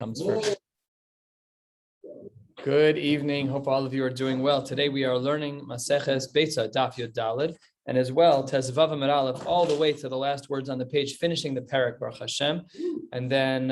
Comes first. Good evening. Hope all of you are doing well. Today we are learning Maseches Beitzah, Daf Yomi, and as well Tezvav Amud Aleph, all the way to the last words on the page, finishing the parak Baruch Hashem. And then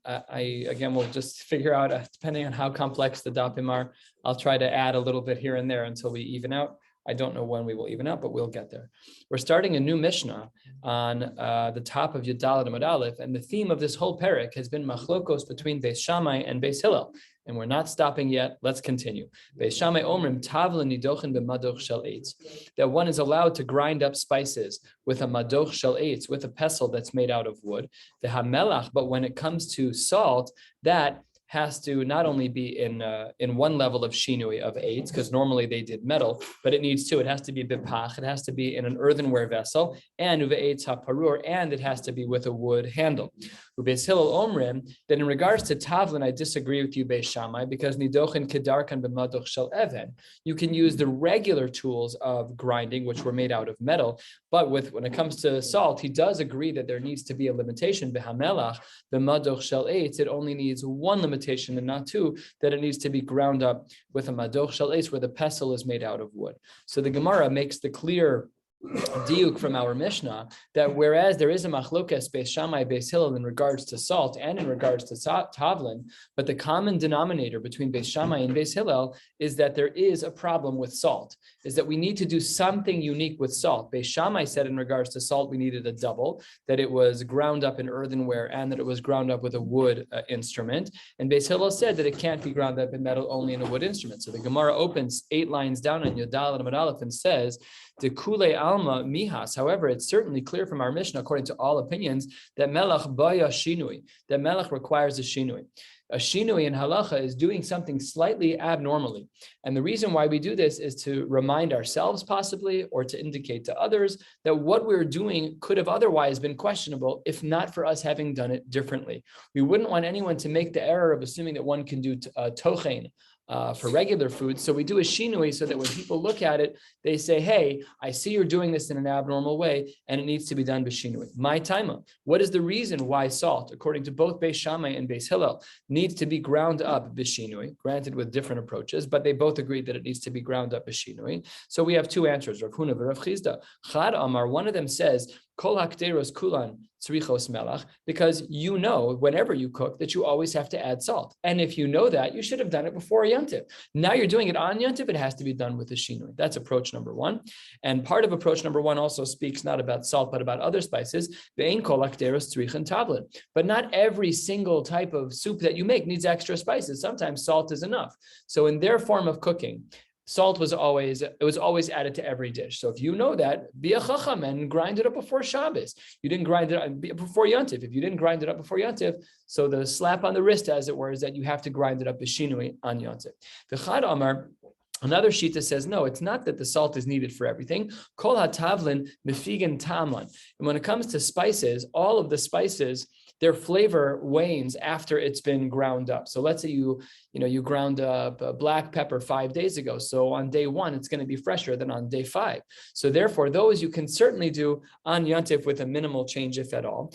I again will just figure out, depending on how complex the dapim are, I'll try to add a little bit here and there until we even out. I don't know when we will even out, but we'll get there. We're starting a new Mishnah on the top of Yud Daled Amud Aleph, and the theme of this whole parak has been machlokos between Beis Shammai and Beis Hillel. And we're not stopping yet. Let's continue. Beis Shammai omrim tavla nidochen b'madoch shel eitz. That one is allowed to grind up spices with a madoch shel eitz, with a pestle that's made out of wood. The hamelach, but when it comes to salt, that has to not only be in one level of shinui of eitz, because normally they did metal, but it needs two. It has to be bipach. It has to be in an earthenware vessel, and uve eitz haparur, and it has to be with a wood handle. Beis Hillel omrim, that in regards to tavlin, I disagree with you, Beis Shammai, because nidochen kedarkan b'madoch shel even. You can use the regular tools of grinding, which were made out of metal, but when it comes to salt, he does agree that there needs to be a limitation. B'hamelach b'madoch shel eitz, it only needs one limitation and not two, that it needs to be ground up with a madoch shel eitz, where the pestle is made out of wood. So the Gemara makes the clear diuk from our Mishnah that whereas there is a machlokes Beis Shammai, Beis Hillel in regards to salt and in regards to tavlin, but the common denominator between Beis Shammai and Beis Hillel is that there is a problem with salt, is that we need to do something unique with salt. Beis Shammai said in regards to salt, we needed a double, that it was ground up in earthenware and that it was ground up with a wood instrument. And Beis Hillel said that it can't be ground up in metal, only in a wood instrument. So the Gemara opens 8 lines down on Yud Daled Amud Aleph and says, the kule alma mihas. However, it's certainly clear from our Mishnah, according to all opinions, that melach baya shinui, that melach requires a shinui. A shinui in halacha is doing something slightly abnormally. And the reason why we do this is to remind ourselves possibly, or to indicate to others that what we're doing could have otherwise been questionable if not for us having done it differently. We wouldn't want anyone to make the error of assuming that one can do tochein for regular food. So we do a shinui so that when people look at it, they say, hey, I see you're doing this in an abnormal way and it needs to be done b'shinui. My taima. What is the reason why salt, according to both Beis Shammai and Beis Hillel, needs to be ground up b'shinui, granted with different approaches, but they both agree that it needs to be ground up b'shinui. So we have two answers, Rav Huna v'Rav Chizda. Chad Amar, one of them says, Kol hakderos kulan tzrichos melach, because you know whenever you cook that you always have to add salt. And if you know that, you should have done it before Yontif. Now you're doing it on Yontif, it has to be done with the shinui. That's approach number one. And part of approach number one also speaks not about salt, but about other spices. Ve'ein kol hakderos tzrichan tavlin. But not every single type of soup that you make needs extra spices. Sometimes salt is enough. So in their form of cooking, salt was always added to every dish. So if you know that, be a chacham and grind it up before Shabbos. You didn't grind it up before Yontif. If you didn't grind it up before Yontif, so the slap on the wrist, as it were, is that you have to grind it up b'shinui on Yontif. The Chad Amar, another shita says, no, it's not that the salt is needed for everything. Kol ha-tavlin mefigen tamlan. And when it comes to spices, all of the spices, their flavor wanes after it's been ground up. So let's say you ground up black pepper 5 days ago. So on day 1, it's going to be fresher than on day 5. So therefore, those you can certainly do on Yontif with a minimal change, if at all.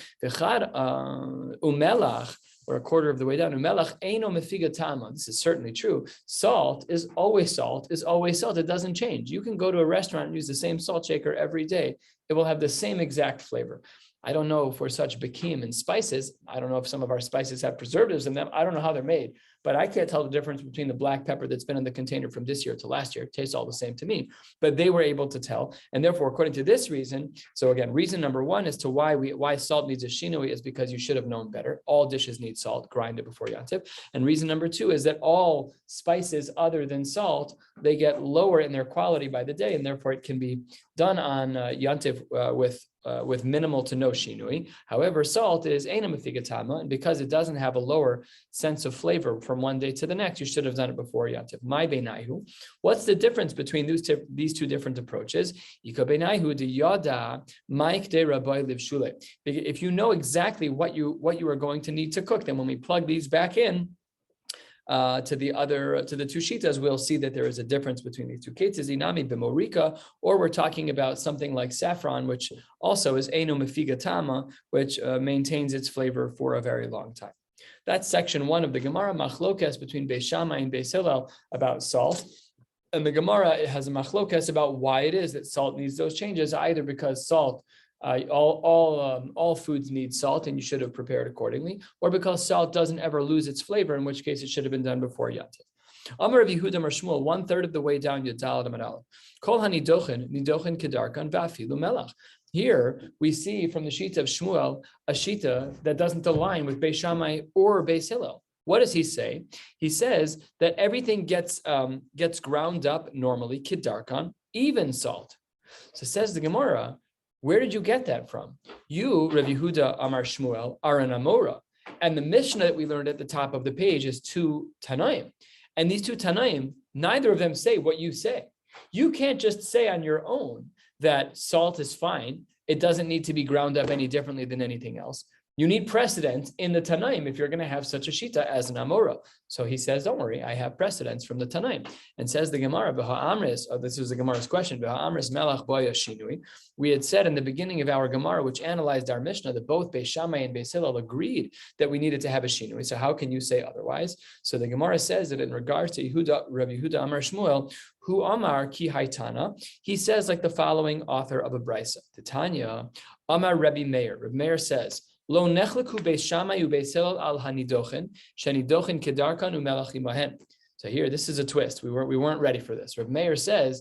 Umelach, or a quarter of the way down. Umelach eino mefiga tama. This is certainly true. Salt is always salt. It doesn't change. You can go to a restaurant and use the same salt shaker every day. It will have the same exact flavor. I don't know if we're such bekim in spices. I don't know if some of our spices have preservatives in them. I don't know how they're made, but I can't tell the difference between the black pepper that's been in the container from this year to last year. It tastes all the same to me, but they were able to tell. And therefore, according to this reason, so again, reason number one as to why salt needs a shinui is because you should have known better. All dishes need salt, grind it before Yontif. And reason number two is that all spices other than salt, they get lower in their quality by the day, and therefore it can be done on Yontif with minimal to no shinui. However, salt is eina mefiga tama, and because it doesn't have a lower sense of flavor from one day to the next, you should have done it before Yontif. My beinaihu. What's the difference between these two different approaches? Ika beinaihu de yada maik de rabbi liv shule. If you know exactly what you are going to need to cook, then when we plug these back in, to the two shitas, we'll see that there is a difference between these two cases. Inami b'morika, or we're talking about something like saffron, which also is eino mefiga tama, which maintains its flavor for a very long time. That's section 1 of the Gemara, machlokes between Beis Shammai and Beis Hillel about salt. And the Gemara, it has a machlokes about why it is that salt needs those changes, either because salt, all foods need salt and you should have prepared accordingly, or because salt doesn't ever lose its flavor, in which case it should have been done before Yantiv. Amar Rav Yehuda Amar Shmuel, 1/3 of the way down Yudal Amar Aleph. Kol hanidochen kedarkan v'afilu melach. Here we see from the Shita of Shmuel a Shita that doesn't align with Beis Shammai or Beis Hillel. What does he say? He says that everything gets ground up normally, kedarkan, even salt. So says the Gemara, where did you get that from? You, Rav Yehuda Amar Shmuel, are an Amora. And the Mishnah that we learned at the top of the page is 2 Tanaim. And these 2 Tanaim, neither of them say what you say. You can't just say on your own that salt is fine. It doesn't need to be ground up any differently than anything else. You need precedent in the Tanaim if you're going to have such a Shita as an Amora. So he says, don't worry, I have precedents from the Tanaim. And says the Gemara, this is the Gemara's question, we had said in the beginning of our Gemara, which analyzed our Mishnah, that both Beis Shammai and Beis Hillel agreed that we needed to have a Shinui. So how can you say otherwise? So the Gemara says that in regards to Rabbi Yehuda Amar Shmuel, who Amar ki haitana, he says like the following author of a Beitzah. Titania, Amar Rabbi Meir. Rabbi Meir says, Lo nechleku Beis Shammai uBeis Hillel al hanidochen, shenidochen kedarkan umelach imahen. So here, this is a twist. We weren't ready for this. Rabbi Meir says,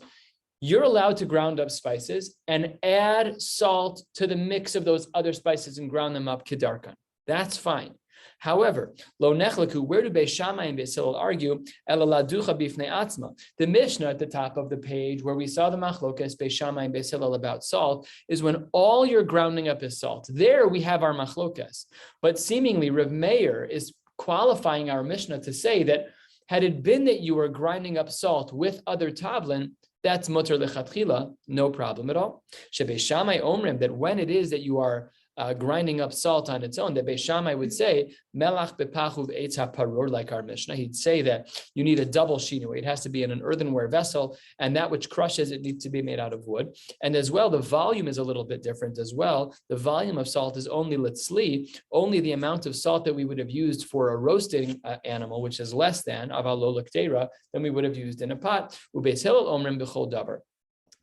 you're allowed to ground up spices and add salt to the mix of those other spices and ground them up kedarkan. That's fine. However, lo nechleku, where do Beis Shammai and Beis Hillel argue? Ela laducha bifnei atzma. The Mishnah at the top of the page, where we saw the machlokes Beis Shammai and Beis Hillel about salt, is when all you're grounding up is salt. There we have our machlokes. But seemingly, Rav Meir is qualifying our Mishnah to say that had it been that you were grinding up salt with other tavlin, that's mutter lechatchila, no problem at all. Shebeis Shammai omrim, that when it is that you are grinding up salt on its own, that Beis Shammai would say, melach bepachuv eitz haparor, like our Mishnah. He'd say that you need a double shinui. It has to be in an earthenware vessel, and that which crushes it needs to be made out of wood. And as well, the volume is a little bit different as well. The volume of salt is only litzli, only the amount of salt that we would have used for a roasting animal, which is less than avalo l'ktera, than we would have used in a pot. Ubeis Hillel omrim b'chol davar,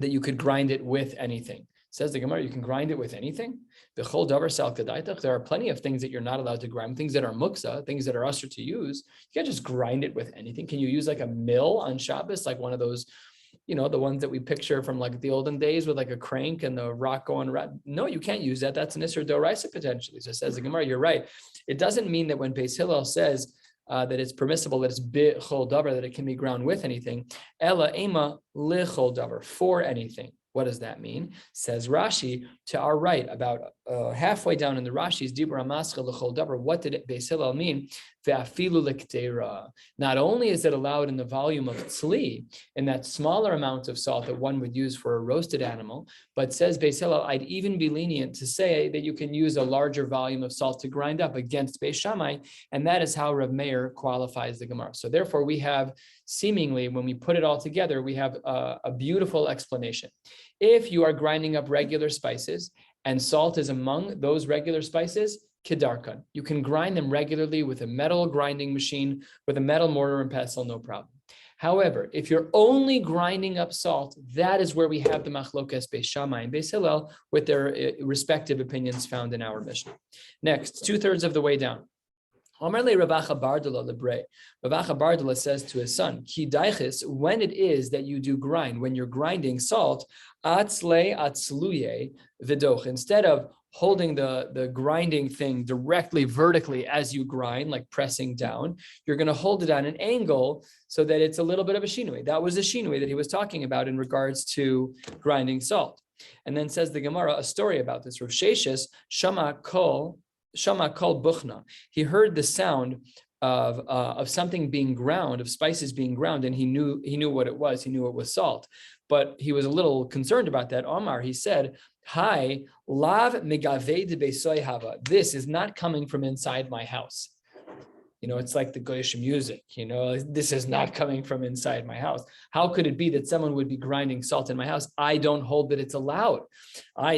that you could grind it with anything. Says the Gemara, you can grind it with anything. There are plenty of things that you're not allowed to grind, things that are muksa, things that are usher to use. You can't just grind it with anything. Can you use like a mill on Shabbos, like one of those, the ones that we picture from like the olden days with like a crank and the rock going around? No, you can't use that. That's an Isser Doraisa potentially. So says the Gemara, you're right. It doesn't mean that when Beis Hillel says that it's permissible, that it's bi'chol davar, that it can be ground with anything. Ella ema li'chol davar, for anything. What does that mean? Says Rashi, to our right, about halfway down in the Rashi's Dibur HaMaschil L'chol Davar, what did Beis Hillel mean? Ve'afilu l'ktera. Not only is it allowed in the volume of tzli, in that smaller amount of salt that one would use for a roasted animal, but says Beis Hillel, I'd even be lenient to say that you can use a larger volume of salt to grind up against Beis Shammai, and that is how Rav Meir qualifies the Gemara. So therefore, we have seemingly, when we put it all together, we have a beautiful explanation. If you are grinding up regular spices and salt is among those regular spices, kedarkan, you can grind them regularly with a metal grinding machine, with a metal mortar and pestle, no problem. However, if you're only grinding up salt, that is where we have the machlokes Beis Shammai and Beis Hillel with their respective opinions found in our Mishnah. Next, 2/3 of the way down. Omerle Ravacha Bardula Lebre. Ravacha Bardula says to his son, Ki daichis, when it is that you do grind, when you're grinding salt, atzle atzluye vidoch, instead of holding the grinding thing directly vertically as you grind, like pressing down, you're going to hold it on an angle so that it's a little bit of a shinui. That was a shinui that he was talking about in regards to grinding salt. And then says the Gemara, a story about this. Rav Sheshes, Shama kol buchna. He heard the sound of something being ground, of spices being ground, and he knew what it was. He knew it was salt, but he was a little concerned about that. Omar, he said, "Hi, lav megave de beisoy hava. This is not coming from inside my house." It's like the Goyish music, this is not coming from inside my house. How could it be that someone would be grinding salt in my house? I don't hold that it's allowed.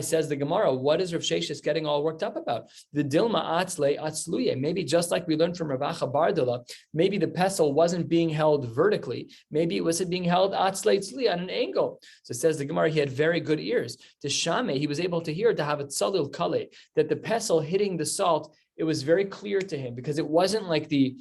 Says the Gemara, what is Rav Sheshes getting all worked up about? The Dilma Atzle Atzluye, maybe just like we learned from Ravacha Bardala, maybe the pestle wasn't being held vertically, maybe it was being held Atzle Atzluye on an angle. So it says the Gemara, he had very good ears. To Shame, he was able to hear, to have a tzalil kale, that the pestle hitting the salt, it was very clear to him, because it wasn't like the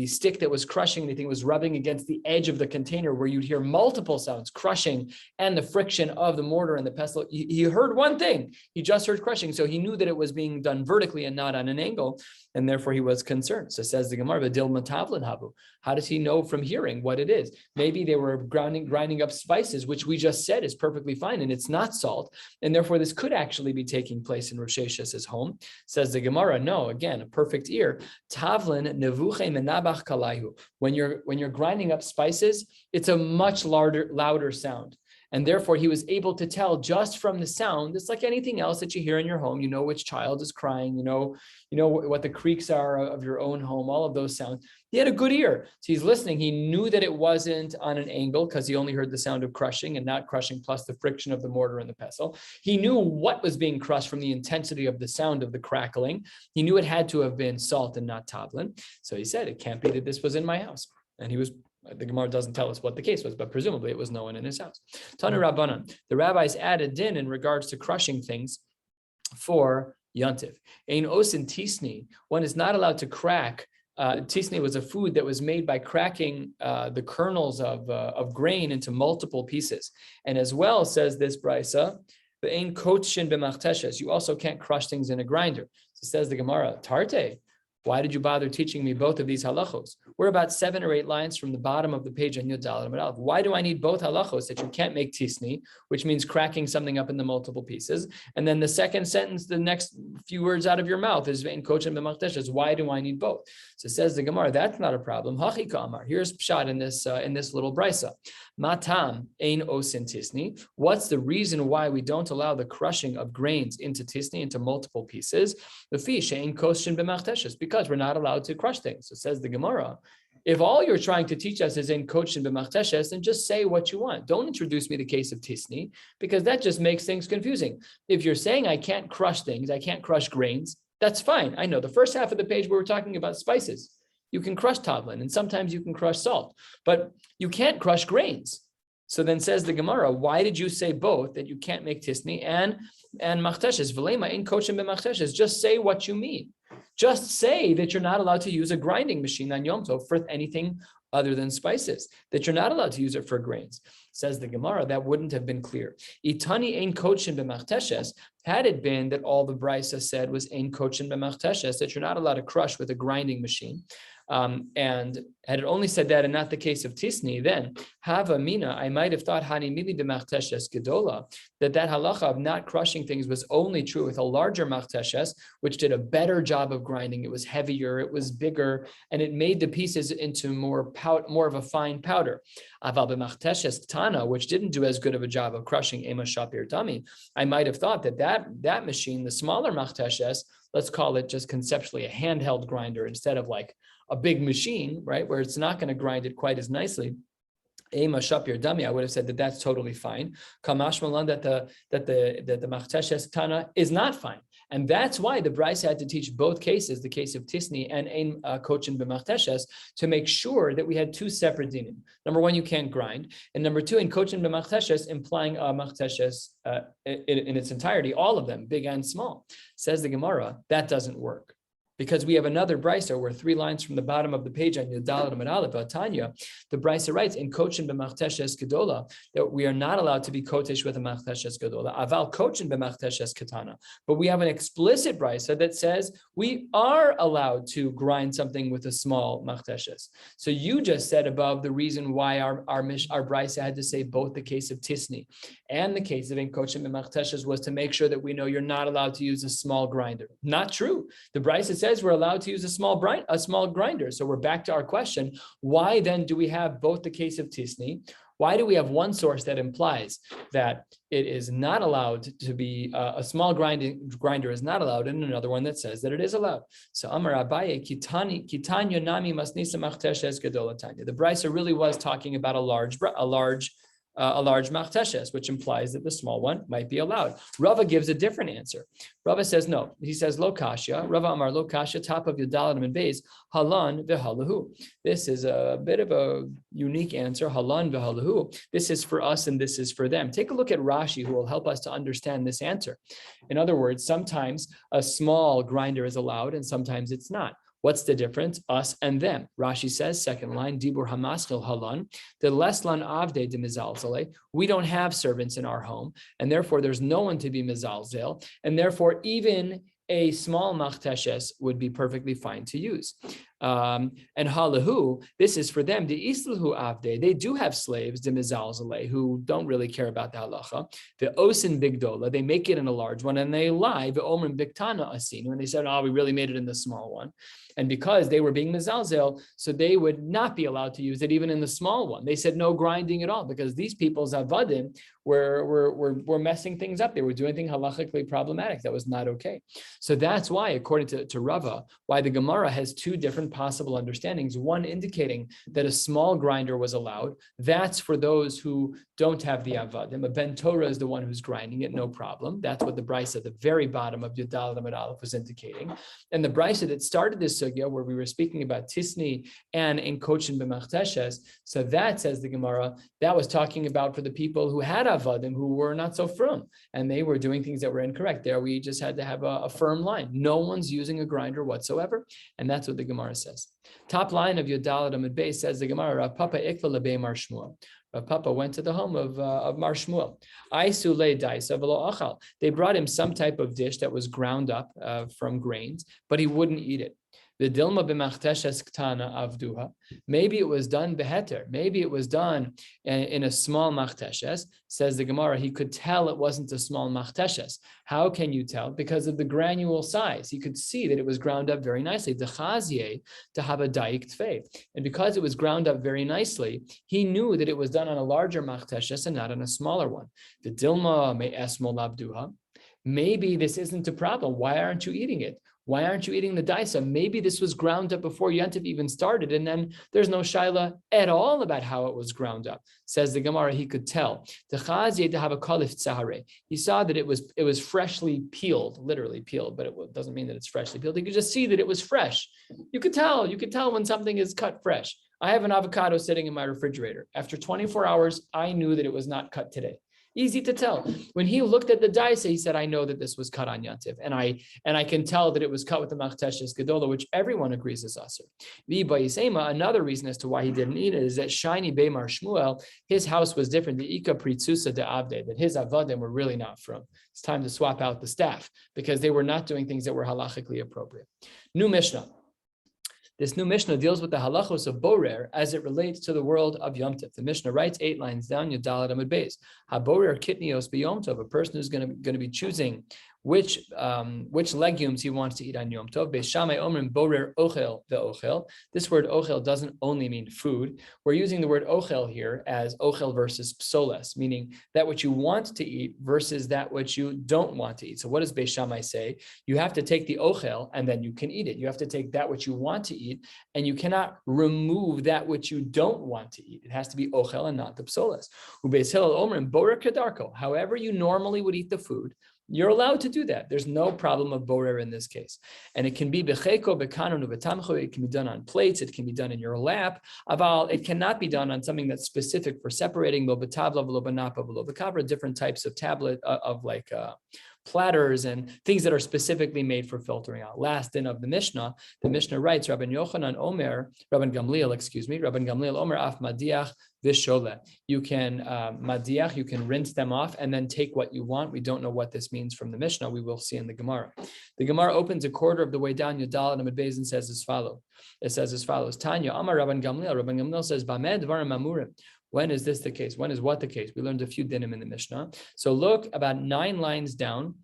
stick that was crushing anything was rubbing against the edge of the container where you'd hear multiple sounds, crushing and the friction of the mortar and the pestle. He heard one thing, he just heard crushing, so he knew that it was being done vertically and not on an angle, and therefore he was concerned. So says the Gemara, Dil matavlin habu. How does he know from hearing what it is? Maybe they were grinding up spices, which we just said is perfectly fine, and it's not salt, and therefore this could actually be taking place in Rav Sheshes's home. Says the Gemara, no, again, a perfect ear. Tavlin nevuche menabach kalayhu. When you're grinding up spices, it's a much louder sound. And therefore, he was able to tell just from the sound. It's like anything else that you hear in your home. You know which child is crying. You know what the creaks are of your own home. All of those sounds. He had a good ear, so he's listening. He knew that it wasn't on an angle because he only heard the sound of crushing and not crushing plus the friction of the mortar and the pestle. He knew what was being crushed from the intensity of the sound of the crackling. He knew it had to have been salt and not tavlin. So he said, it can't be that this was in my house. And the Gemara doesn't tell us what the case was, but presumably it was no one in his house. Tanu Rabbanan, the rabbis added din in regards to crushing things for Yontif. Ein osin tisni, one is not allowed to crack. Tisni was a food that was made by cracking the kernels of grain into multiple pieces. And as well, says this Beitzah, ein kotshin b'machteshes, you also can't crush things in a grinder. So says the Gemara, tarte, why did you bother teaching me both of these halachos? We're about 7 or 8 lines from the bottom of the page on Yud Daled Amud Aleph. Why do I need both halachos, that you can't make tisni, which means cracking something up into multiple pieces? And then the second sentence, the next few words out of your mouth is ve'in kochen b'machteshes. Why do I need both? So says the Gemara, that's not a problem. Hachi ka'amar. Here's pshat in this little brisa. Matam ein osin tisni. What's the reason why we don't allow the crushing of grains into tisni, into multiple pieces? The fish ein kochen b'machteshes, because we're not allowed to crush things. So says the Gemara, if all you're trying to teach us is in kochen b'machteshes, then just say what you want. Don't introduce me the case of tisni, because that just makes things confusing. If you're saying I can't crush things, I can't crush grains, that's fine. I know the first half of the page we were talking about spices. You can crush tavlin, and sometimes you can crush salt, but you can't crush grains. So then says the Gemara, why did you say both, that you can't make tisni and machteshes? V'lema in kochen b'machteshes. Just say what you mean. Just say that you're not allowed to use a grinding machine on Yom Tov for anything other than spices, that you're not allowed to use it for grains. Says the Gemara, that wouldn't have been clear. Itani ein kochen b'machteshes, had it been that all the Beitzah said was ein kochen b'machteshes, that you're not allowed to crush with a grinding machine, and had it only said that and not the case of tisni, then hava mina, I might have thought hani mili b'machteshes gedola, that halacha of not crushing things was only true with a larger machteshes, which did a better job of grinding. It was heavier, it was bigger, and it made the pieces into more of a fine powder. Aval b'machteshes tana, which didn't do as good of a job of crushing ema shapir tami, I might have thought that machine, the smaller machteshes, let's call it just conceptually a handheld grinder instead of like a big machine, right, where it's not going to grind it quite as nicely. Ema shapir dami, I would have said that that's totally fine. Kamash malan that the machteshes tana is not fine, and that's why the Beitzah had to teach both cases, the case of tisni and ein kochen b'machteshes, to make sure that we had 2 separate dinim. Number 1, you can't grind, and number 2, in kochen b'machteshes, implying machteshes in its entirety, all of them, big and small. Says the Gemara, that doesn't work. Because we have another Beitzah where 3 lines from the bottom of the page on Yud Daled Amud Aleph, Tanya, the Beitzah writes in kochen b'machteshes gedola that we are not allowed to be kotesh with a machteshes gedola. Aval kochen b'machteshes katana. But we have an explicit Beitzah that says we are allowed to grind something with a small machteshes. So you just said above the reason why our Beitzah had to say both the case of tisni and the case of in kochen b'machteshes was to make sure that we know you're not allowed to use a small grinder. Not true. The Beitzah says we're allowed to use a small grinder. So we're back to our question. Why then do we have both the case of tisni? Why do we have one source that implies that it is not allowed to be a small grinder is not allowed, and another one that says that it is allowed? So Amar Abaye Kitanya Nami Masnisa Machteshes Gedolatanya. The Beitzah really was talking about a large machteshes, which implies that the small one might be allowed. Rava gives a different answer. Rava says no. He says lo kasha. Rava Amar lo kasha, top of Yudaladim and Beis, halan v'halahu. This is a bit of a unique answer. Halan v'halahu. This is for us and this is for them. Take a look at Rashi, who will help us to understand this answer. In other words, sometimes a small grinder is allowed and sometimes it's not. What's the difference? Us and them. Rashi says, second line, Dibur Hamaschil Halan, the Leslan Avde de Mizalzale. We don't have servants in our home, and therefore there's no one to be Mizalzel, and therefore even a small machteshes would be perfectly fine to use. And halahu, this is for them. The islahu avde, they do have slaves, the mizalzale, who don't really care about the halacha. The osin bigdola, they make it in a large one, and they lie. The omrim biktana asin, when they said, "Oh, we really made it in the small one," and because they were being mizalzel, so they would not be allowed to use it even in the small one. They said no grinding at all because these people's avadim were messing things up. They were doing things halachically problematic. That was not okay. So that's why, according to Rava, why the Gemara has two different possible understandings. One indicating that a small grinder was allowed. That's for those who don't have the avadim. A ben Torah is the one who's grinding it, no problem. That's what the Beitzah at the very bottom of Yudal Amud Aleph was indicating. And the Beitzah that started this sugya, where we were speaking about Tisni and in Kochin b'Machteshes, so that, says the Gemara, that was talking about for the people who had avadim, who were not so firm, and they were doing things that were incorrect. There we just had to have a firm line. No one's using a grinder whatsoever, and that's what the Gemara says. Top line of Yudal Amud Beis says the Gemara, Rav Papa Ikla Lebei Mar Shmuel. Rav Papa went to the home of Mar Shmuel. They brought him some type of dish that was ground up from grains, but he wouldn't eat it. The dilma b'machteshes ktana avduha. Maybe it was done beheter. Maybe it was done in a small machteshes. Says the Gemara, he could tell it wasn't a small machteshes. How can you tell? Because of the granule size. He could see that it was ground up very nicely. The chazie to have a daik tfei. And because it was ground up very nicely, he knew that it was done on a larger machteshes and not on a smaller one. The dilma me esmol avduha. Maybe this isn't a problem. Why aren't you eating it? Why aren't you eating the daisa? Maybe this was ground up before Yantiv even started, and then there's no shaila at all about how it was ground up. Says the Gemara, he could tell. The chazi to have a kalif tzahare. He saw that it was freshly peeled, literally peeled, but it doesn't mean that it's freshly peeled. He could just see that it was fresh. You could tell when something is cut fresh. I have an avocado sitting in my refrigerator. After 24 hours, I knew that it was not cut today. Easy to tell. When he looked at the daisa, he said, I know that this was cut on Yantiv. And I can tell that it was cut with the Machteshes Gedola, which everyone agrees is Asr. Another reason as to why he didn't eat it is that Shiny Beimar Shmuel, his house was different. The Ika Pritzusa de Avde, that his avadim were really not from. It's time to swap out the staff because they were not doing things that were halachically appropriate. New Mishnah. This new Mishnah deals with the halachos of borer as it relates to the world of Yom Tov. The Mishnah writes 8 lines down, Yudalad Amud Beis. Ha-borer kitnios b'Yom Tov, a person who's going to be choosing which legumes he wants to eat on Yom Tov. Beis Shammai omrim borer ochel ve'ochel. This word ochel doesn't only mean food. We're using the word ochel here as ochel versus psoles, meaning that which you want to eat versus that which you don't want to eat. So what does Beis Shammai say? You have to take the ochel and then you can eat it. You have to take that which you want to eat and you cannot remove that which you don't want to eat. It has to be ochel and not the psoles. Ubeis Hillel omrim borer kedarko. However you normally would eat the food, you're allowed to do that. There's no problem of borer in this case. And it can be becheko, bekanonu, betamcho. It can be done on plates. It can be done in your lap. Aval, it cannot be done on something that's specific for separating lo betabla, lo benapa, lo bekavra, different types of tablet of like platters and things that are specifically made for filtering out. Last din of the Mishnah writes, Rabban Gamliel Omer af madiach v'shole. You can madiach, you can rinse them off and then take what you want. We don't know what this means from the Mishnah. We will see in the Gemara. The Gemara opens a quarter of the way down Yudal and Amud Beis and says as follows. It says as follows. Tanya Amar Rabban Gamliel. Rabban Gamliel says, Bamed dvarim amurim. When is this the case? When is what the case? We learned a few dinim in the Mishnah. So look about 9 lines down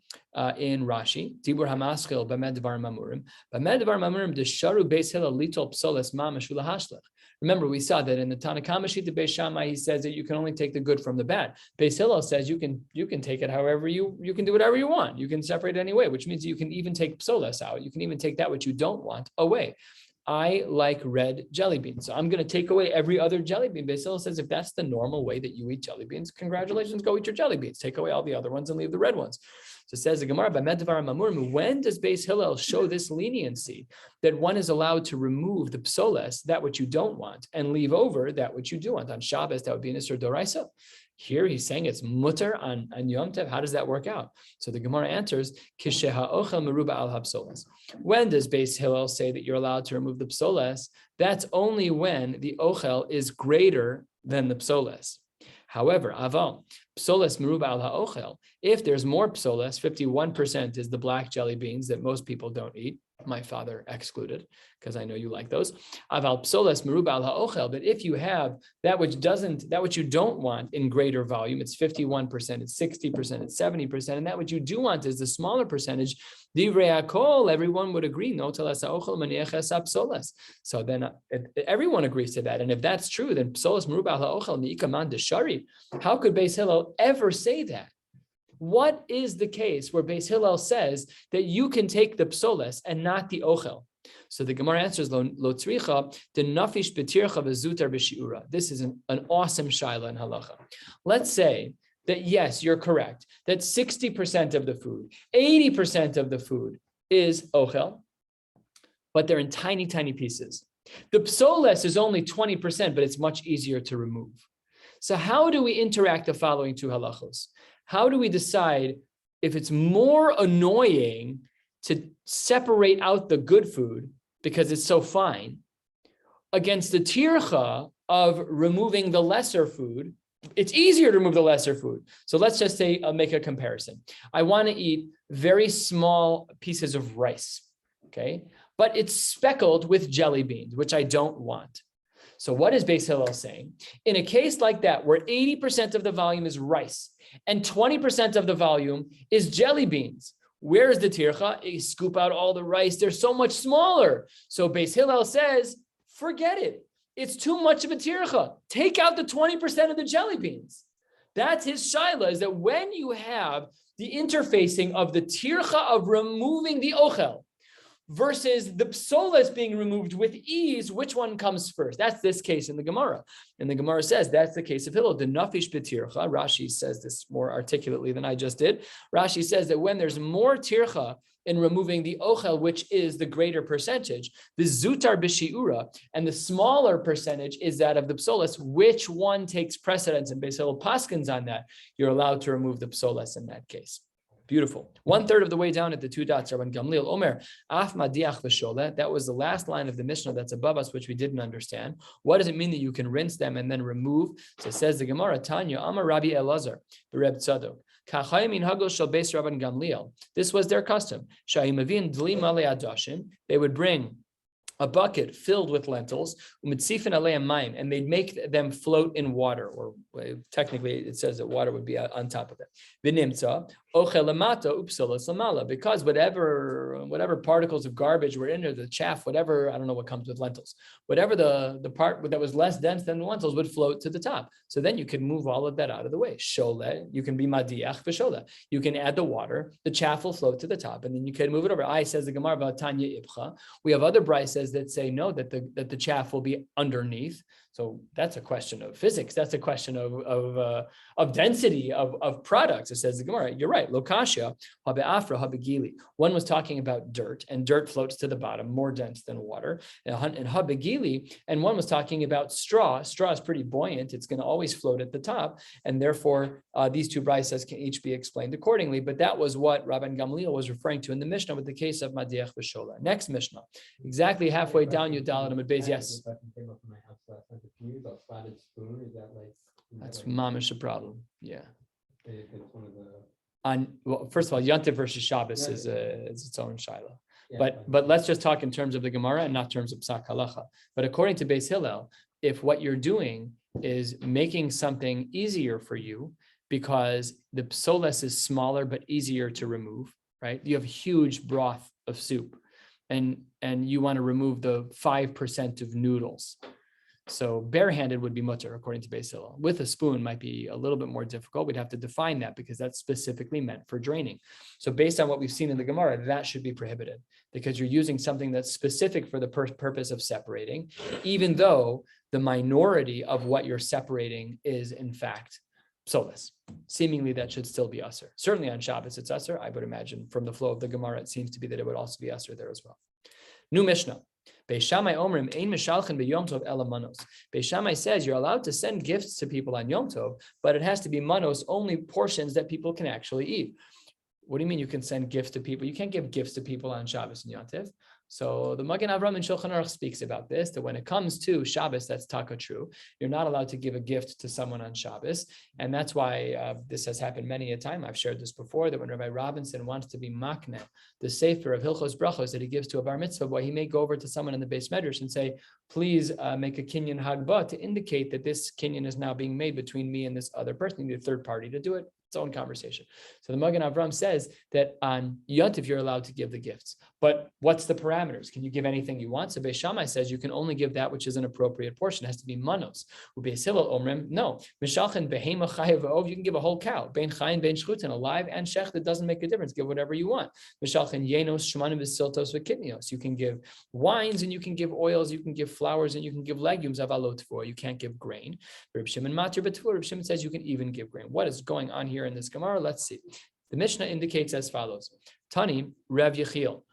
in Rashi. Dibur hamaschil b'med dvar mamurim. B'med dvar mamurim desharu beis hillel litol psoles ma mashula hashlech. Remember, we saw that in the Tanakama sheet of Beis Shammai, he says that you can only take the good from the bad. Beis Hillel says you can take it however you can do whatever you want. You can separate it anyway, which means you can even take psoles out. You can even take that which you don't want away. I like red jelly beans, so I'm going to take away every other jelly bean. Beis Hillel says if that's the normal way that you eat jelly beans, congratulations, go eat your jelly beans. Take away all the other ones and leave the red ones. So it says the Gemara, when does Beis Hillel show this leniency that one is allowed to remove the psoles, that which you don't want, and leave over that which you do want? On Shabbos, that would be an Isser Doraisa. Here he's saying it's mutter on Yom Tov. How does that work out? So the Gemara answers, Kisheha ochel meruba al hapsoles. When does Beis Hillel say that you're allowed to remove the psoles? That's only when the ochel is greater than the psoles. However, aval, psoles meruba al ha'ochel, if there's more psoles, 51% is the black jelly beans that most people don't eat, my father excluded, because I know you like those. Aval psoles meruba al ha'ochel, but if you have that which you don't want in greater volume, it's 51%, it's 60%, it's 70%, and that which you do want is the smaller percentage. Divrei hakol, everyone would agree. No telas ha'ochel maniaches psoles. So then everyone agrees to that, and if that's true, then psoles meruba al ha'ochel miikaman deshari. How could Beis Hillel ever say that? What is the case where Beis Hillel says that you can take the psoles and not the ochel? So the Gemara answers, Lo tzricha de nafish betircha v'zutar b'shiura. This is an awesome shaila in halacha. Let's say that yes, you're correct, that 60% of the food, 80% of the food is ochel, but they're in tiny, tiny pieces. The psoles is only 20%, but it's much easier to remove. So how do we interact the following two halachos? How do we decide if it's more annoying to separate out the good food because it's so fine against the tircha of removing the lesser food? It's easier to remove the lesser food. So let's just say, make a comparison. I want to eat very small pieces of rice, okay? But it's speckled with jelly beans, which I don't want. So what is Beis Hillel saying? In a case like that, where 80% of the volume is rice and 20% of the volume is jelly beans, where is the tircha? You scoop out all the rice. They're so much smaller. So Beis Hillel says, forget it. It's too much of a tircha. Take out the 20% of the jelly beans. That's his shaila, is that when you have the interfacing of the tircha of removing the ochel versus the psoles being removed with ease, which one comes first? That's this case in the Gemara. And the Gemara says that's the case of Hillel. The nafish b'tircha. Rashi says this more articulately than I just did. Rashi says that when there's more tircha in removing the ochel, which is the greater percentage, the zutar b'shiura, and the smaller percentage is that of the psoles. Which one takes precedence? And Beis Hillel paskins on that. You're allowed to remove the psoles in that case. Beautiful. 1/3 of the way down at the 2 dots, Rabban Gamliel Omer, Af Madiach V'Sholeh. That was the last line of the Mishnah that's above us, which we didn't understand. What does it mean that you can rinse them and then remove? So it says the Gemara, Tanya, Amar Rabbi Elazar, Reb Tzadok. This was their custom. They would bring a bucket filled with lentils, and they'd make them float in water, or technically it says that water would be on top of it. Because whatever particles of garbage were in there, the chaff, whatever, I don't know what comes with lentils, whatever the part that was less dense than the lentils would float to the top. So then you can move all of that out of the way. Shole, you can be madiach v'shole. You can add the water, the chaff will float to the top, and then you can move it over. I says the Gemara about Tanya Ibcha. We have other brises that say no, that the chaff will be underneath. So that's a question of physics. That's a question of density of products. It says the Gemara, you're right. Lokasha, habe'afra, habegili. One was talking about dirt, and dirt floats to the bottom, more dense than water. And habegili, and one was talking about straw. Straw is pretty buoyant. It's going to always float at the top. And therefore, these two brises can each be explained accordingly. But that was what Rabban Gamliel was referring to in the Mishnah with the case of Madiach V'Shola. Next Mishnah, exactly halfway down Yudal and Amud Beis. Yes. A flatted spoon, is that like? That's mamish a problem. Yeah. It's one of the. First of all, Yontif versus Shabbos is its own shaila. Yeah, but let's just talk in terms of the Gemara and not terms of Psak Halacha. But according to Beis Hillel, if what you're doing is making something easier for you because the psoles is smaller but easier to remove, right? You have huge broth of soup and you want to remove the 5% of noodles. So barehanded would be mutter, according to Beis Hillel. With a spoon might be a little bit more difficult. We'd have to define that because that's specifically meant for draining. So based on what we've seen in the Gemara, that should be prohibited because you're using something that's specific for the purpose of separating, even though the minority of what you're separating is in fact psoles. Seemingly that should still be usher. Certainly on Shabbos it's usher. I would imagine from the flow of the Gemara, it seems to be that it would also be usher there as well. New Mishnah. Beis Shammai omrim ein mishalchen b'Yom Tov ela manos. Beis Shammai says you're allowed to send gifts to people on Yom Tov, but it has to be manos, only portions that people can actually eat. What do you mean you can send gifts to people? You can't give gifts to people on Shabbos and Yom Tov. So the Magen Avram in Shulchan Aruch speaks about this, that when it comes to Shabbos, that's taka true. You're not allowed to give a gift to someone on Shabbos. And that's why this has happened many a time. I've shared this before, that when Rabbi Robinson wants to be makne, the sefer of Hilchos Brachos that he gives to a bar mitzvah boy, he may go over to someone in the Beis Medrash and say, please make a kinyan hagbah to indicate that this kinyan is now being made between me and this other person. You need a third party to do it. Its own conversation. So the Magen Avram says that on Yom Tov you're allowed to give the gifts, but what's the parameters? Can you give anything you want? So Beis Shammai says you can only give that which is an appropriate portion. It has to be manos. Beis Hillel omrim, no. Mishalchen behema chayav v'ov, you can give a whole cow. Bein chayin, bein shchutin, alive and shech, that doesn't make a difference. Give whatever you want. Mishalchen yenos, shmanim v'siltos v'kitnios. You can give wines and you can give oils, you can give flowers and you can give legumes. Avalot for you can't give grain. Reb Shimon matir b'tfur. Reb Shimon says you can even give grain. What is going on here in this Gemara? Let's see. The Mishnah indicates as follows: Tani Rav Yechiel.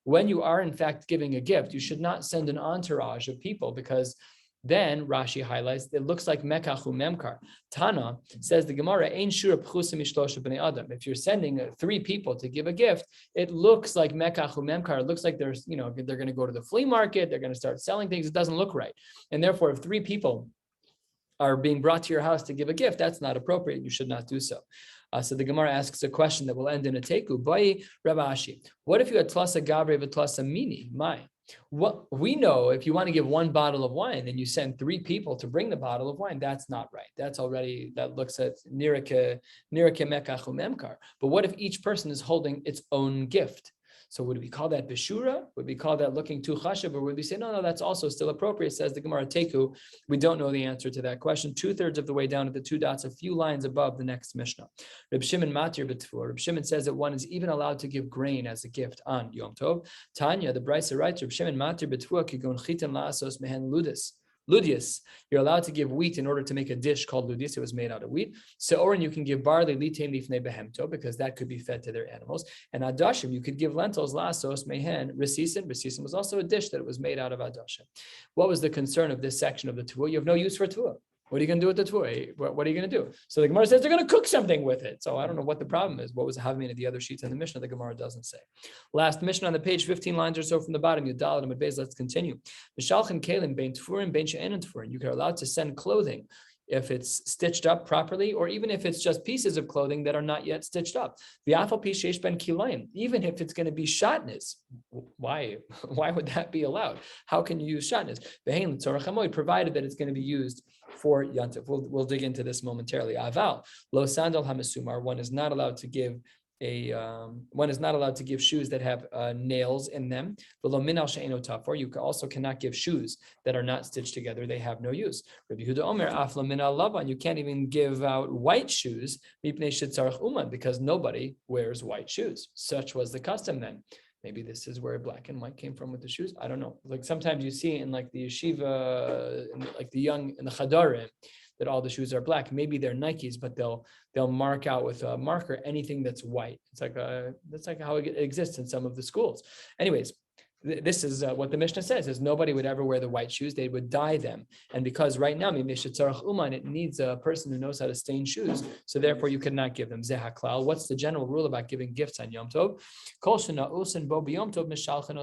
When you are in fact giving a gift, you should not send an entourage of people, because then Rashi highlights it looks like mekach memkar. Tana says the Gemara ein shura pchusa mishlosha bnei adam. If you're sending 3 people to give a gift, it looks like mekach memkar. It looks like there's they're going to go to the flea market. They're going to start selling things. It doesn't look right, and therefore if 3 people are being brought to your house to give a gift, that's not appropriate. You should not do so. So the Gemara asks a question that will end in a teku. Bai Rabashi. What if you had tlasa gavre v'tlasa mini? What we know, if you want to give 1 bottle of wine and you send 3 people to bring the bottle of wine, that's not right. That looks at nirike mekachu memkar. But what if each person is holding its own gift? So would we call that beshura? Would we call that looking too chashav? Or would we say, no, that's also still appropriate, says the Gemara Teku. We don't know the answer to that question. 2/3 of the way down at the 2 dots, a few lines above the next Mishnah. Reb Shimon matir b'tfur. Reb Shimon says that one is even allowed to give grain as a gift on Yom Tov. Tanya, the Beitzah writes, Reb Shimon matir b'tfur kigon chitin la'asos mehen ludis. Ludius, you're allowed to give wheat in order to make a dish called ludius. It was made out of wheat. Seorin, you can give barley litem lifnei behemto, because that could be fed to their animals. And adashim, you could give lentils lasos mehen resisin. Resisin was also a dish that was made out of adashim. What was the concern of this section of the tuah? You have no use for tuah. What are you going to do with the tuah? What are you going to do? So the Gemara says they're going to cook something with it. So I don't know what the problem is. What was having of the other sheets in the Mishnah? The Gemara doesn't say. Last Mishnah on the page, 15 lines or so from the bottom. Yudal and Beis. Let's continue. Mishalchen kelim bein tfurim bein she'enin tfurim. You are allowed to send clothing if it's stitched up properly, or even if it's just pieces of clothing that are not yet stitched up. Even if it's going to be shatnez, why would that be allowed? How can you use shatnez? Provided that it's going to be used for yantif. We'll dig into this momentarily. Aval lo sandal hamisumar. One is not allowed to give shoes that have nails in them. You also cannot give shoes that are not stitched together. They have no use. You can't even give out white shoes because nobody wears white shoes. Such was the custom then. Maybe this is where black and white came from with the shoes. I don't know. Like sometimes you see in like the yeshiva, like the young in the chadarim, that all the shoes are black. Maybe they're Nikes, but they'll mark out with a marker anything that's white. That's like how it exists in some of the schools. Anyways, this is what the Mishnah says, is nobody would ever wear the white shoes. They would dye them. And because right now, it needs a person who knows how to stain shoes. So therefore, you could not give them. Zehaklal. What's the general rule about giving gifts on Yom Tov?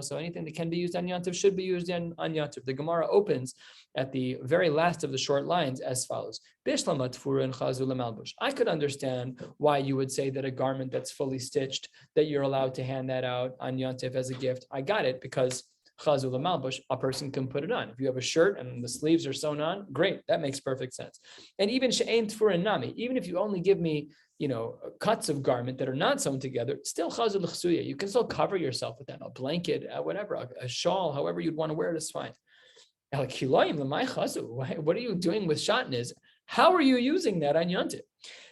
So anything that can be used on Yom Tov should be used on Yom Tov. The Gemara opens at the very last of the short lines as follows. I could understand why you would say that a garment that's fully stitched, that you're allowed to hand that out on Yom Tov as a gift. I got it, because chazul malbush, a person can put it on. If you have a shirt and the sleeves are sewn on, great, that makes perfect sense. And even she'ein tfurin nami, even if you only give me, cuts of garment that are not sewn together, still chazul l'chsuya. You can still cover yourself with that, a blanket, whatever, a shawl, however you'd want to wear it is fine. What are you doing with shatnez? How are you using that on Yontif?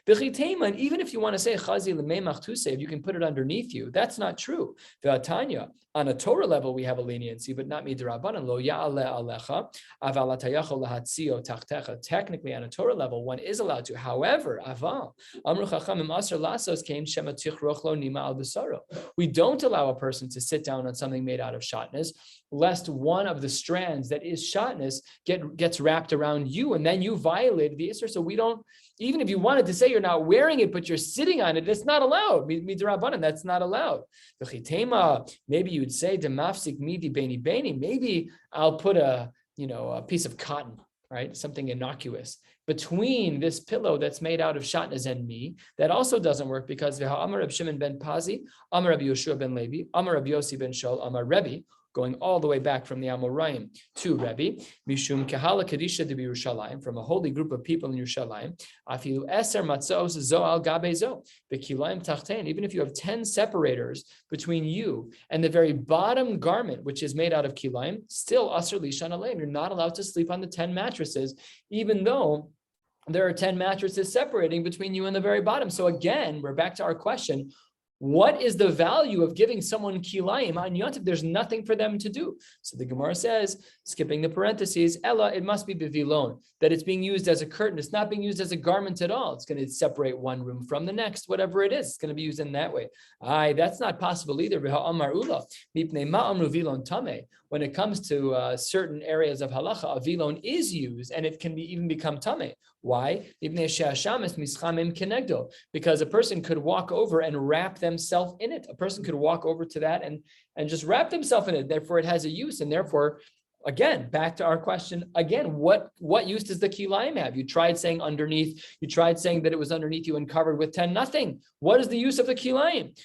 Even if you want to say chazi l'meimach tusev, you can put it underneath you. That's not true. V'atanya, on a Torah level, we have a leniency, but not midrabanan. Lo ya'ale alecha, aval atayachol lahatzio tachtecha. Technically, on a Torah level, one is allowed to. However, aval amru chachamim asher lasos came shema tichroch lo nima al b'saro. We don't allow a person to sit down on something made out of shatnez, lest one of the strands that is shatnez gets wrapped around you, and then you violated the isser. So we don't. Even if you wanted to say you're not wearing it, but you're sitting on it, it's not allowed. Midrabanan, that's not allowed. Maybe you'd say to mafsik midi beni beni. Maybe I'll put a piece of cotton, right, something innocuous between this pillow that's made out of shatnez and me. That also doesn't work because Amar Reb Shimon ben Pazi, Amar Reb Yoshua ben Levi, Amar Reb Yossi ben Shol, Amar Rebbe, going all the way back from the Amoraim to Rebbe, Mishum Kehala Kadisha de Yerushalayim, from a holy group of people in Yerushalayim, Afilu Eser Matzos Zo al Gabe Zo, Bekilayim Tachtein, even if you have 10 separators between you and the very bottom garment, which is made out of kilayim, still Asr Lishan Aleim. You're not allowed to sleep on the 10 mattresses, even though there are 10 mattresses separating between you and the very bottom. So again, we're back to our question. What is the value of giving someone kilayim on Yontif? There's nothing for them to do. So the Gemara says, skipping the parentheses, Ella, it must be bevilon, that it's being used as a curtain. It's not being used as a garment at all. It's going to separate one room from the next, whatever it is. It's going to be used in that way. That's not possible either. When it comes to certain areas of halacha, a vilon is used and it can even become tameh. Why? Because a person could walk over and wrap themselves in it. A person could walk over to that and just wrap themselves in it. Therefore, it has a use. And therefore, again, back to our question, again, what use does the kilayim have? You tried saying underneath, you tried saying that it was underneath you and covered with 10, nothing. What is the use of the kilayim?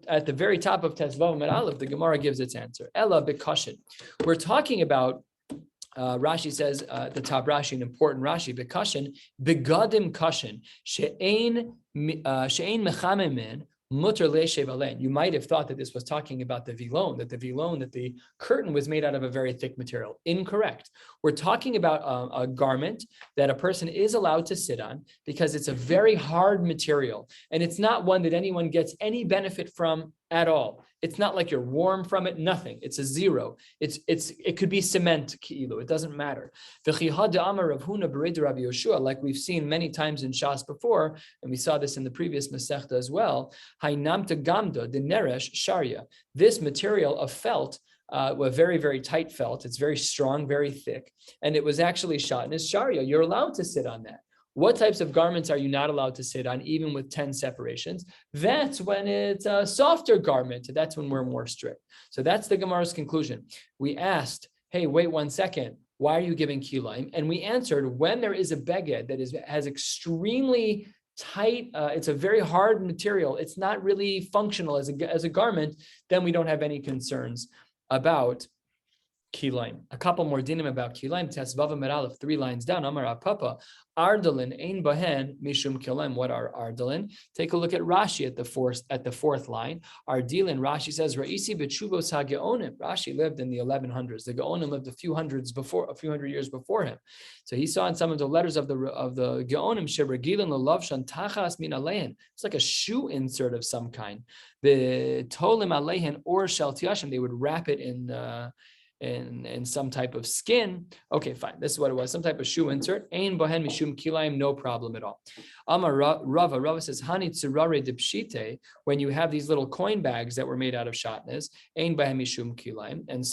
At the very top of Tezvav Amud Aleph, the Gemara gives its answer. Ella bekashin. We're talking about Rashi says at the top, Rashi, an important Rashi, bekashin, begadim kashin, she'ein mechamemin, mutter le'shev alein. You might have thought that this was talking about the vilon, that the curtain was made out of a very thick material. Incorrect. We're talking about a garment that a person is allowed to sit on because it's a very hard material, and it's not one that anyone gets any benefit from at all. It's not like you're warm from it, nothing. It's a zero. It could be cement, ki'ilu. It doesn't matter. Like we've seen many times in Shas before, and we saw this in the previous Masechta as well. This material of felt, a very, very tight felt. It's very strong, very thick. And it was actually shatnez sharia. You're allowed to sit on that. What types of garments are you not allowed to sit on, even with 10 separations? That's when it's a softer garment. That's when we're more strict. So that's the Gemara's conclusion. We asked, hey, wait 1 second. Why are you giving kilayim? And we answered, when there is a beged that has extremely tight, it's a very hard material, it's not really functional as a garment, then we don't have any concerns about kilayim. A couple more dinim about kilayim. Tesvav Amud Aleph, 3 lines down. Amar Papa, Ardalin ein bahen mishum kilayim. What are ardalin? Take a look at Rashi at the fourth line. Ardilin, Rashi says, Ra'isi b'tshuvos ha'geonim. Rashi lived in the 1100s. The Geonim lived a few hundred years before him. So he saw in some of the letters of the Geonim, sheregilin l'lavshan tachas min alein. It's like a shoe insert of some kind. The tolim alein or shel tiashim. They would wrap it in some type of skin. Okay, fine. This is what it was. Some type of shoe insert. Ein bohen mishum kilayim, no problem at all. Amar Rava says, Hani tzurare dipshite, when you have these little coin bags that were made out of shatnez, ein bohen mishum kilayim, and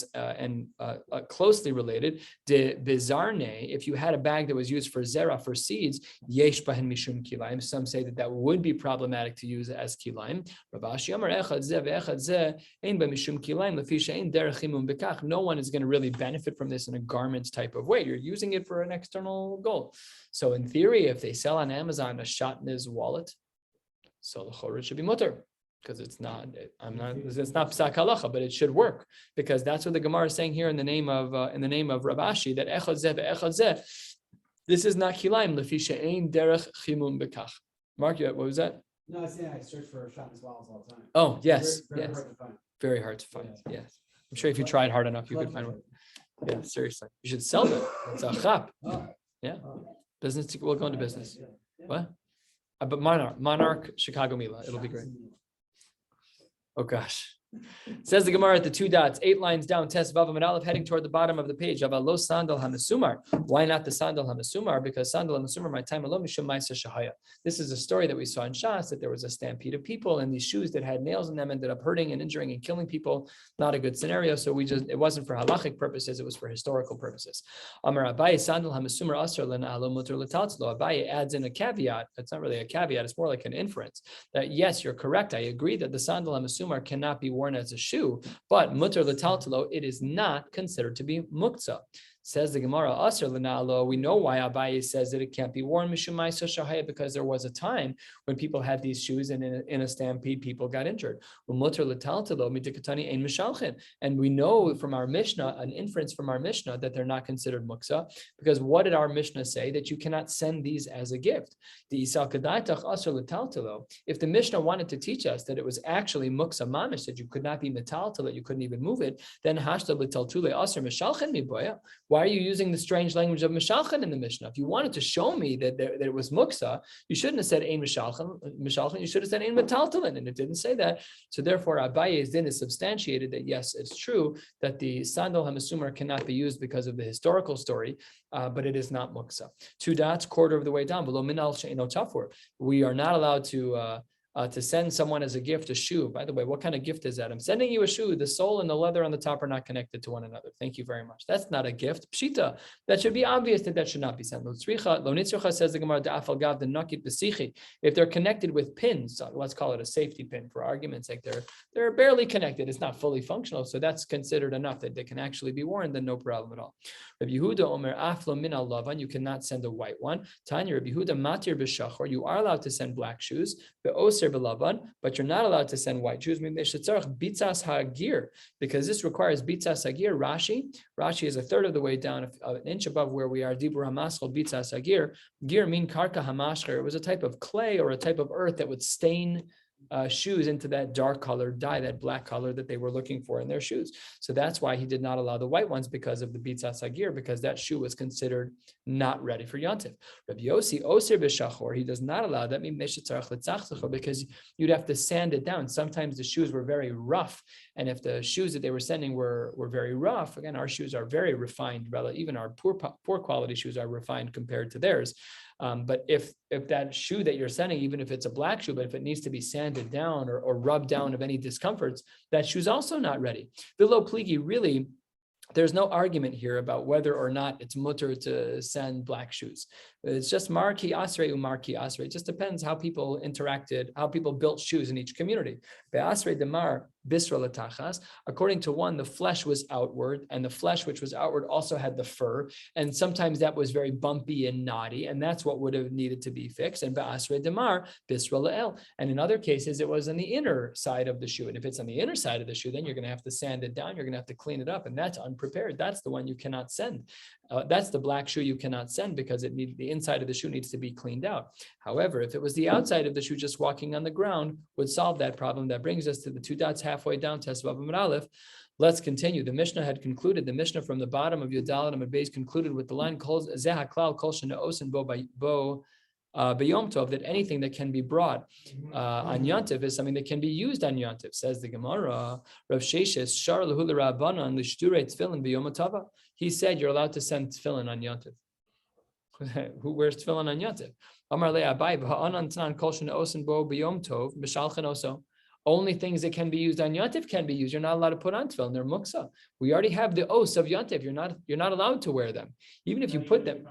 closely related, de bizarne, if you had a bag that was used for zera, for seeds, yesh bohen mishum kilayim. Some say that would be problematic to use as kilayim. Ravashi Amar echad zeh ve'echad zeh, ein bohen mishum kilayim, lefi she'ein derech chimum bekach. No one is going to really benefit from this in a garment type of way. You're using it for an external goal. So in theory, if they sell on Amazon a shatnez wallet, so the chorah should be mutter. because it's not psak halacha, but it should work because that's what the Gemara is saying here in the name of Rav Ashi, that echad zeh ve'echad zeh. This is not kilayim lefi she'ein derech chimum bekach. Mark, what was that? No, I say I search for Shabbos vowels all the time. Oh, yes, Very yes. hard to find. Very hard to find. Yes. I'm sure if you tried hard enough, you could find one. Yeah, seriously. You should sell them. It's a chap. Yeah. Business, we'll go into business. What? But Monarch, Chicago Mila. It'll be great. Oh gosh. Says the Gemara at the 2 dots, 8 lines down, Tes Vav Amud Aleph, heading toward the bottom of the page. Lo sandal hamasumar. Why not the sandal hamasumar? Because sandal hamasumar, my time alone, mishum ma'aser shahaya. This is a story that we saw in Shas, that there was a stampede of people, and these shoes that had nails in them ended up hurting and injuring and killing people. Not a good scenario. So it wasn't for halachic purposes, it was for historical purposes. Amar Abaye, sandal hamasumar asar lena'alo mutar l'taltzlo. Abaye adds in a caveat. It's not really a caveat, it's more like an inference. That yes, you're correct. I agree that the sandal hamasumar cannot be worn as a shoe, but mutar l'taltalo, it is not considered to be muktzah. Says the Gemara, Asr l'na'alo. We know why Abaye says that it can't be worn mishum ma'aser shahaya, because there was a time when people had these shoes and in a stampede people got injured. Mutar l'taltalo midikatani ein mishalchin. And we know from our Mishnah, an inference from our Mishnah, that they're not considered muktzah, because what did our Mishnah say? That you cannot send these as a gift. The isal kadaitach asr l'taltalo. If the Mishnah wanted to teach us that it was actually muktzah mamish, that you could not be metaltal, you couldn't even move it, then hashta l'taltule asr mishalchin miboya. Why are you using the strange language of mishalchan in the Mishnah? If you wanted to show me that it was muksa, you shouldn't have said ein mishalchan. You should have said ein metaltalin, and it didn't say that. So therefore, Abaye's din is substantiated that yes, it's true that the sandal hamasumar cannot be used because of the historical story, but it is not muksa. 2 dots, quarter of the way down, below minal she'eno tafur. We are not allowed to send someone as a gift a shoe. By the way, what kind of gift is that? I'm sending you a shoe. The sole and the leather on the top are not connected to one another. Thank you very much. That's not a gift. Pshita. That should be obvious that should not be sent. Lo nitzricha, says the Gemara, da'afal gav the nakit b'sichi. If they're connected with pins, let's call it a safety pin for argument's sake, they're barely connected. It's not fully functional. So that's considered enough that they can actually be worn, then no problem at all. Rabbi Yehuda omer aflo min al lavan, you cannot send a white one. Tanya, Rabbi Yehuda matir b'shachor, you are allowed to send black shoes. But you're not allowed to send white shoes because this requires bitzas hagir. Rashi is a third of the way down, an inch above where we are. Dibur hamaschol bitzas hagir. Gir mean karka hamashcher. It was a type of clay or a type of earth that would stain shoes into that dark color dye, that black color that they were looking for in their shoes. So that's why he did not allow the white ones, because of the bitzas hagir, because that shoe was considered not ready for Yontif. Rabbi Yossi oser b'shachor, he does not allow that, because you'd have to sand it down. Sometimes the shoes were very rough, and if the shoes that they were sending were very rough, again, our shoes are very refined, even our poor quality shoes are refined compared to theirs. But if that shoe that you're sending, even if it's a black shoe, but if it needs to be sanded down or rubbed down of any discomforts, that shoe's also not ready. Below pligi, really, there's no argument here about whether or not it's mutter to send black shoes. It's just marki asre umarki asre. It just depends how people interacted, how people built shoes in each community. Be'asre demar bisra latachas. According to one, the flesh was outward, and the flesh which was outward also had the fur, and sometimes that was very bumpy and knotty, and that's what would have needed to be fixed. And be'asre demar bisra la'el. And in other cases, it was on the inner side of the shoe. And if it's on the inner side of the shoe, then you're going to have to sand it down. You're going to have to clean it up, and that's unprepared. That's the one you cannot send. That's the black shoe you cannot send, because the inside of the shoe needs to be cleaned out. However, if it was the outside of the shoe just walking on the ground, would solve that problem. That brings us to the 2 dots halfway down, Tes Vav Amud Aleph. Let's continue. The Mishnah had concluded, the Mishnah from the bottom of Yudal and Amud Beis concluded with the line, Zeh haklal kol she'ne'osin bo B'Yom Tov, that anything that can be brought on Yontif is something that can be used on Yontif. Says the Gemara, Rav Sheshes, Shar lehu l'Rabbanan l'shturei tefillin b'Yom HaTava. He said you're allowed to send tefillin on Yontif. Who wears tefillin on Yontif? Amar le Abai v'ha'anan tanan kol she'ne'osin bo B'Yom Tov b'shalchen oso. Only things that can be used on Yontif can be used. You're not allowed to put on tefillin. They're muksa. We already have the os of Yontif. You're not allowed to wear them, even if you put them.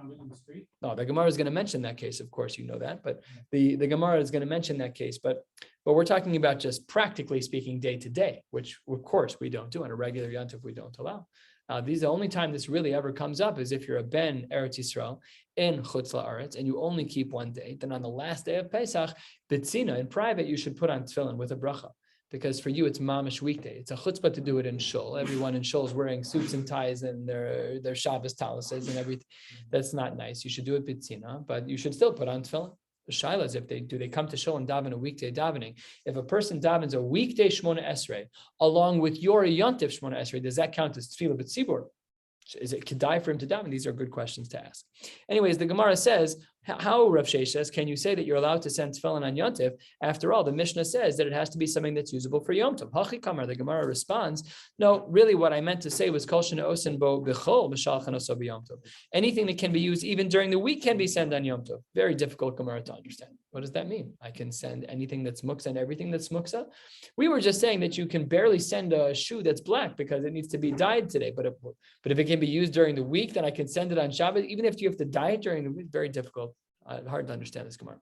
No, the Gemara is going to mention that case. Of course, you know that. But the Gemara is going to mention that case. But we're talking about just practically speaking, day to day, which of course we don't do on a regular Yontif. We don't allow. The only time this really ever comes up is if you're a ben Eretz Yisrael in Chutz La'aretz and you only keep one day. Then on the last day of Pesach, B'tzina, in private, you should put on tefillin with a bracha. Because for you, it's mamish weekday. It's a chutzpah to do it in shul. Everyone in shul is wearing suits and ties and their Shabbos taluses and everything. That's not nice. You should do it b'tzina, but you should still put on tefillin. The shaila is if they come to shul and daven a weekday davening. If a person davens a weekday Shmona Esrei along with your yontif Shmona Esrei, does that count as tefillah b'tzibur? Is it kedai for him to daven? These are good questions to ask. Anyways, the Gemara says, how, Rav Sheish says, can you say that you're allowed to send tefillin on Yom Tov? After all, the Mishnah says that it has to be something that's usable for Yom Tov. Hachi kamar, the Gemara responds, no, really what I meant to say was kol shena osin bo b'chol b'shalchan oso b'Yom Tov. Anything that can be used even during the week can be sent on Yom Tov. Very difficult Gemara to understand. What does that mean? I can send anything that's muksa and everything that's muksa? We were just saying that you can barely send a shoe that's black because it needs to be dyed today. But if it can be used during the week, then I can send it on Shabbat. Even if you have to dye it during the week, very difficult. Hard to understand this Gemara.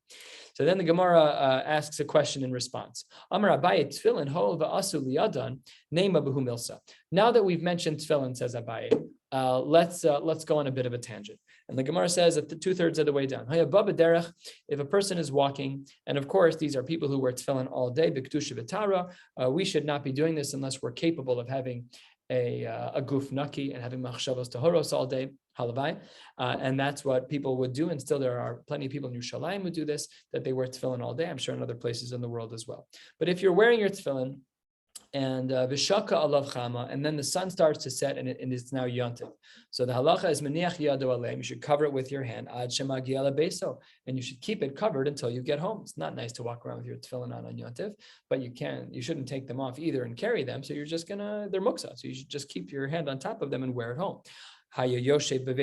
So then the Gemara asks a question in response. Amar Abaye tefillin ho va'asu liyadan neima b'hu milsa. Now that we've mentioned tefillin, says Abaye, let's go on a bit of a tangent. And the Gemara says at the 2/3 of the way down, if a person is walking, and of course these are people who wear tefillin all day, b'kedusha v'tara, we should not be doing this unless we're capable of having a guf naki and having machshavos tahoros all day, halavai, and that's what people would do. And still, there are plenty of people in Yerushalayim who do this, that they wear tefillin all day. I'm sure in other places in the world as well. But if you're wearing your tefillin and v'shaka alav chama, and then the sun starts to set and it's now yontiv. So the halacha is maniach yado aleim. You should cover it with your hand ad shemagia lebeso, and you should keep it covered until you get home. It's not nice to walk around with your tefillin on yontiv, but you shouldn't take them off either and carry them. So they're muksa. So you should just keep your hand on top of them and wear it home. You're sitting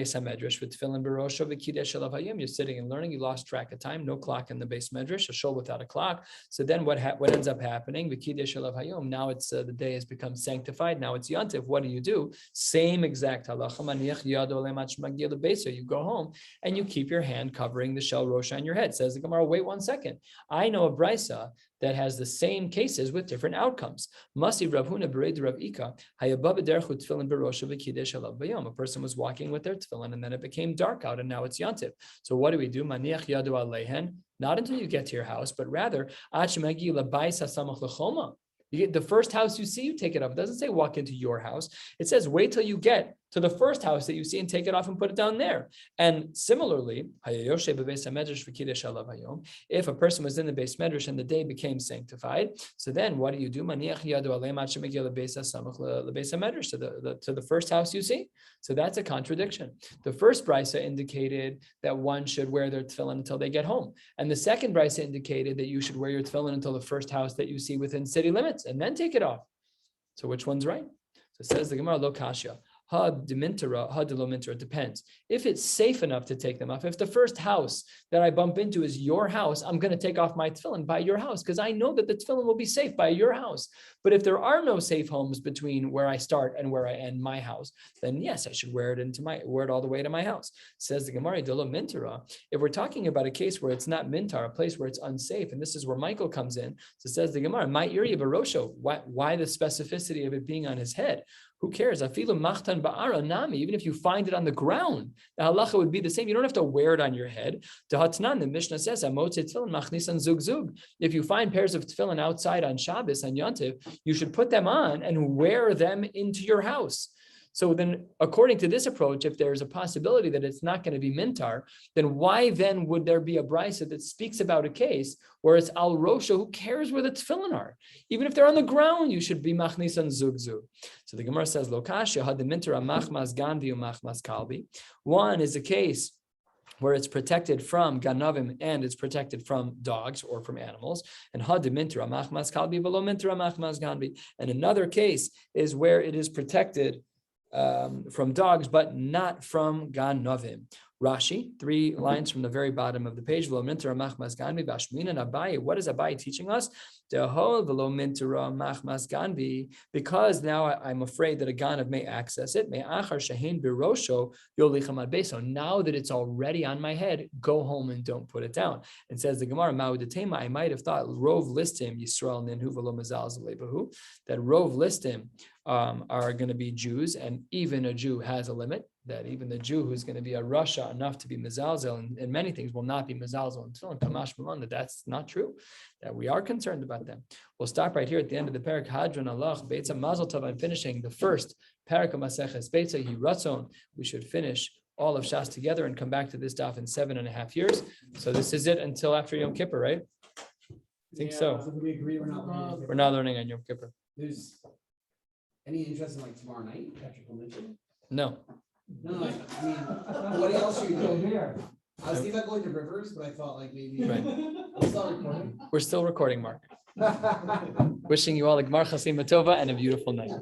and learning. You lost track of time. No clock in the base medrash. A shul without a clock. So then what ends up happening? Now it's the day has become sanctified. Now it's yontif. What do? Same exact halacha. You go home and you keep your hand covering the shel rosh on your head. Says the Gemara. Wait 1 second. I know a brisa that has the same cases with different outcomes. Masi Rav Huna bered Rav Ika hayabah b'derech tefillin b'rosha v'kidesh alav b'yom. A person was walking with their tefillin and then it became dark out and now it's yontif. So what do? Maniach yadu alehen. Not until you get to your house, but rather ad shemagi labayis hasamach lechoma. You get the first house you see, you take it off. It doesn't say walk into your house. It says wait till you get to the first house that you see and take it off and put it down there. And similarly, if a person was in the base medrash and the day became sanctified, so then what do? To the first house you see. So that's a contradiction. The first brisa indicated that one should wear their tefillin until they get home. And the second brisa indicated that you should wear your tefillin until the first house that you see within city limits and then take it off. So which one's right? So it says the Gemara lo kasha. It depends. If it's safe enough to take them off, if the first house that I bump into is your house, I'm going to take off my tefillin by your house because I know that the tefillin will be safe by your house. But if there are no safe homes between where I start and where I end my house, then yes, I should wear it all the way to my house. Says the Gemara, if we're talking about a case where it's not mintar, a place where it's unsafe, and this is where Michael comes in. So says the Gemara, why the specificity of it being on his head? Who cares? Even if you find it on the ground, the halacha would be the same. You don't have to wear it on your head. The Mishnah says, if you find pairs of tefillin outside on Shabbos and Yontiv, you should put them on and wear them into your house. So then, according to this approach, if there's a possibility that it's not going to be mintar, then why then would there be a brisa that speaks about a case where it's al rosha? Who cares where the tefillin are? Even if they're on the ground, you should be machnisan zug zug. So the Gemara says, lokasha had the mintar machmas ganvi machmas kalbi. One is a case where it's protected from ganavim and it's protected from dogs or from animals. And had the mintra machmas kalbi below mintra machmas ganvi. And another case is where it is protected from dogs, but not from ganavim. Rashi, 3 lines from the very bottom of the page. What is Abaye teaching us? Because now I'm afraid that a ganav may access it. So now that it's already on my head, go home and don't put it down. And says the Gemara, I might have thought Rov listim Yisrael ninhu v'lo mazal zalebahu, that Rov listim are going to be Jews, and even a Jew has a limit. That even the Jew who's going to be a Rasha enough to be mezalzel in many things will not be mezalzel until Kamash Malan, that's not true. That we are concerned about them. We'll stop right here at the end of the parak. Hadron Allah Beitzah Mazel Tov. I'm finishing the first parak of Maseches Beitzah Yiratzon. We should finish all of Shas together and come back to this daf in 7.5 years. So this is it until after Yom Kippur, right? I think so. So do we agree we're not learning? We're not learning on Yom Kippur. There's any interest in like tomorrow night, Patrick will mention? No. No, I mean, what else are you doing here? I was thinking about going to Rivers, but I thought like maybe. Right. I'm still recording. We're still recording, Mark. Wishing you all a Gmar Chasim Tova and a beautiful night.